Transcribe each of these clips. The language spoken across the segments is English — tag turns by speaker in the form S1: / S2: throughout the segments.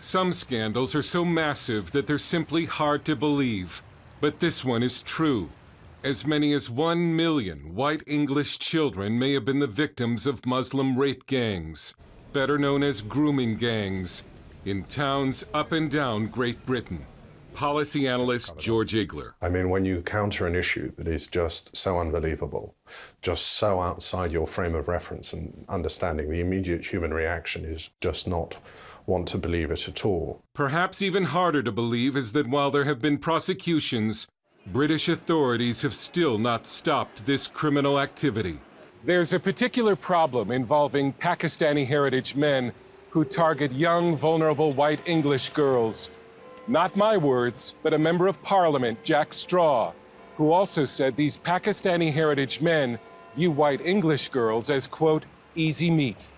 S1: Some scandals are so massive that they're simply hard to believe. But this one is true. As many as 1 million white English children may have been the victims of Muslim rape gangs, better known as grooming gangs, in towns up and down Great Britain. Policy analyst George Igler.
S2: I mean, when you counter an issue that is just so unbelievable, just so outside your frame of reference and understanding, the immediate human reaction is just not want to believe it at all.
S1: Perhaps even harder to believe is that while there have been prosecutions, British authorities have still not stopped this criminal activity. There's a particular problem involving Pakistani heritage men who target young, vulnerable white English girls. Not my words, but a member of Parliament, Jack Straw, who also said these Pakistani heritage men view white English girls as, quote, easy meat.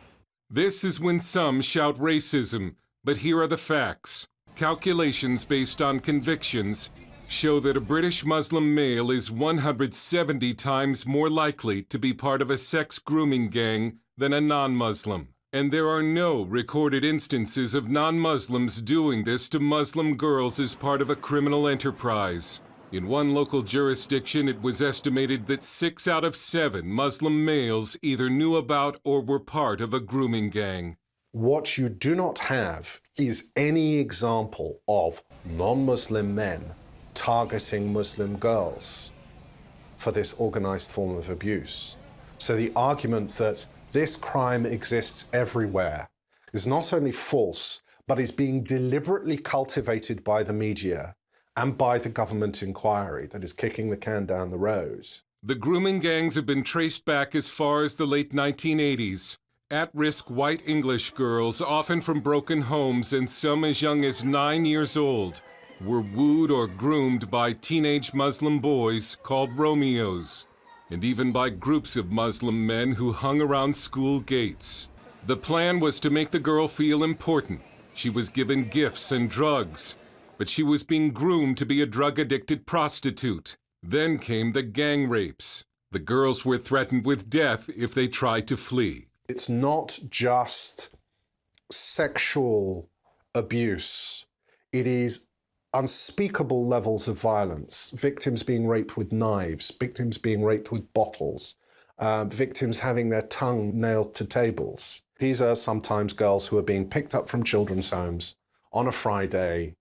S1: This is when some shout racism, but here are the facts. Calculations based on convictions show that a British Muslim male is 170 times more likely to be part of a sex grooming gang than a non-Muslim. And there are no recorded instances of non-Muslims doing this to Muslim girls as part of a criminal enterprise. In one local jurisdiction, it was estimated that 6 out of 7 Muslim males either knew about or were part of a grooming gang.
S2: What you do not have is any example of non-Muslim men targeting Muslim girls for this organized form of abuse. So the argument that this crime exists everywhere is not only false, but is being deliberately cultivated by the media and by the government inquiry that is kicking the can down the road.
S1: The grooming gangs have been traced back as far as the late 1980s. At-risk white English girls, often from broken homes and some as young as 9 years old, were wooed or groomed by teenage Muslim boys called Romeos, and even by groups of Muslim men who hung around school gates. The plan was to make the girl feel important. She was given gifts and drugs, but she was being groomed to be a drug-addicted prostitute. Then came the gang rapes. The girls were threatened with death if they tried to flee.
S2: It's not just sexual abuse. It is unspeakable levels of violence, victims being raped with knives, victims being raped with bottles, victims having their tongue nailed to tables. These are sometimes girls who are being picked up from children's homes on a Friday,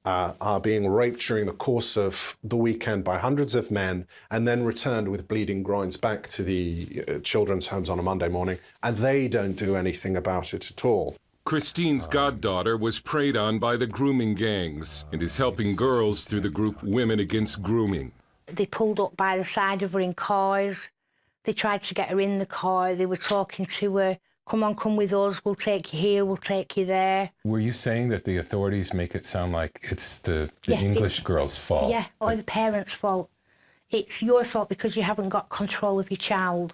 S2: are being raped during the course of the weekend by hundreds of men, and then returned with bleeding groins back to the children's homes on a Monday morning, and they don't do anything about it at all.
S1: Christine's goddaughter was preyed on by the grooming gangs and is helping girls through the group Women Against Grooming.
S3: They pulled up by the side of her in cars. They tried to get her in the car. They were talking to her, come on, come with us, we'll take you here, we'll take you there.
S4: Were you saying that the authorities make it sound like it's the English girl's fault?
S3: Yeah, or the parents' fault. It's your fault because you haven't got control of your child.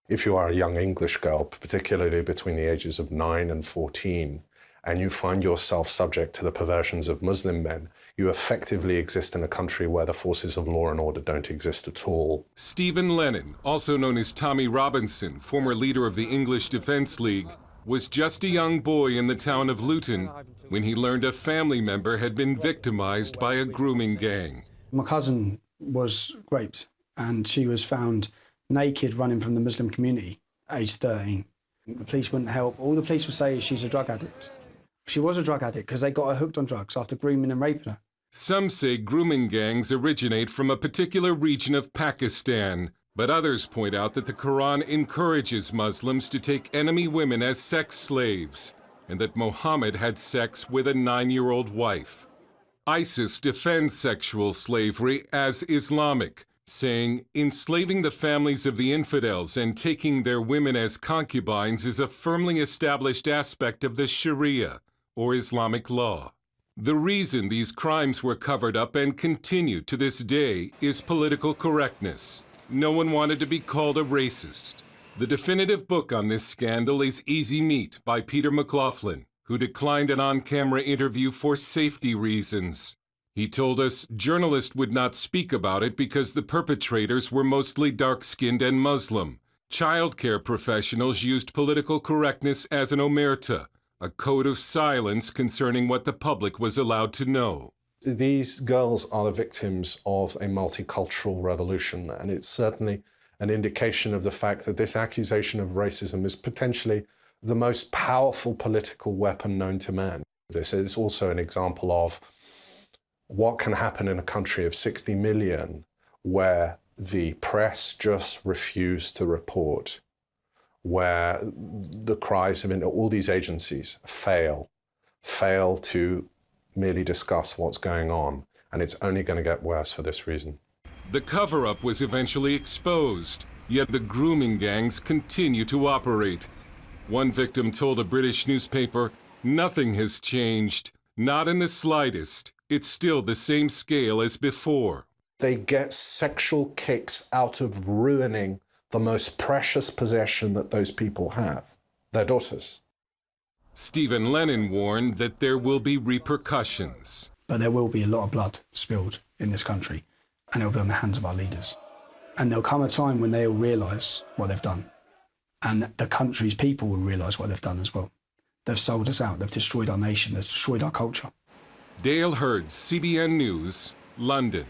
S2: If you are a young English girl, particularly between the ages of 9 and 14, and you find yourself subject to the perversions of Muslim men, you effectively exist in a country where the forces of law and order don't exist at all.
S1: Stephen Lennon, also known as Tommy Robinson, former leader of the English Defence League, was just a young boy in the town of Luton when he learned a family member had been victimized by a grooming gang.
S5: My cousin was raped and she was found naked running from the Muslim community, aged 13. The police wouldn't help. All the police would say is she's a drug addict. She was a drug addict because they got her hooked on drugs after grooming and raping her.
S1: Some say grooming gangs originate from a particular region of Pakistan, but others point out that the Quran encourages Muslims to take enemy women as sex slaves, and that Muhammad had sex with a 9-year-old wife. ISIS defends sexual slavery as Islamic, saying enslaving the families of the infidels and taking their women as concubines is a firmly established aspect of the Sharia, or Islamic law. The reason these crimes were covered up and continue to this day is political correctness. No one wanted to be called a racist. The definitive book on this scandal is Easy Meat by Peter McLaughlin, who declined an on-camera interview for safety reasons. He told us journalists would not speak about it because the perpetrators were mostly dark-skinned and Muslim. Childcare professionals used political correctness as an omerta, a code of silence concerning what the public was allowed to know.
S2: These girls are the victims of a multicultural revolution, and it's certainly an indication of the fact that this accusation of racism is potentially the most powerful political weapon known to man. This is also an example of what can happen in a country of 60 million where the press just refuse to report, where the cries of all these agencies fail to merely discuss what's going on, and it's only going to get worse for this reason.
S1: The cover-up was eventually exposed, yet the grooming gangs continue to operate. One victim told a British newspaper, "Nothing has changed, not in the slightest. It's still the same scale as before."
S2: They get sexual kicks out of ruining the most precious possession that those people have, their daughters.
S1: Stephen Lennon warned that there will be repercussions.
S5: But there will be a lot of blood spilled in this country, and it'll be on the hands of our leaders. And there'll come a time when they'll realise what they've done. And the country's people will realise what they've done as well. They've sold us out, they've destroyed our nation, they've destroyed our culture.
S1: Dale Hurd, CBN News, London.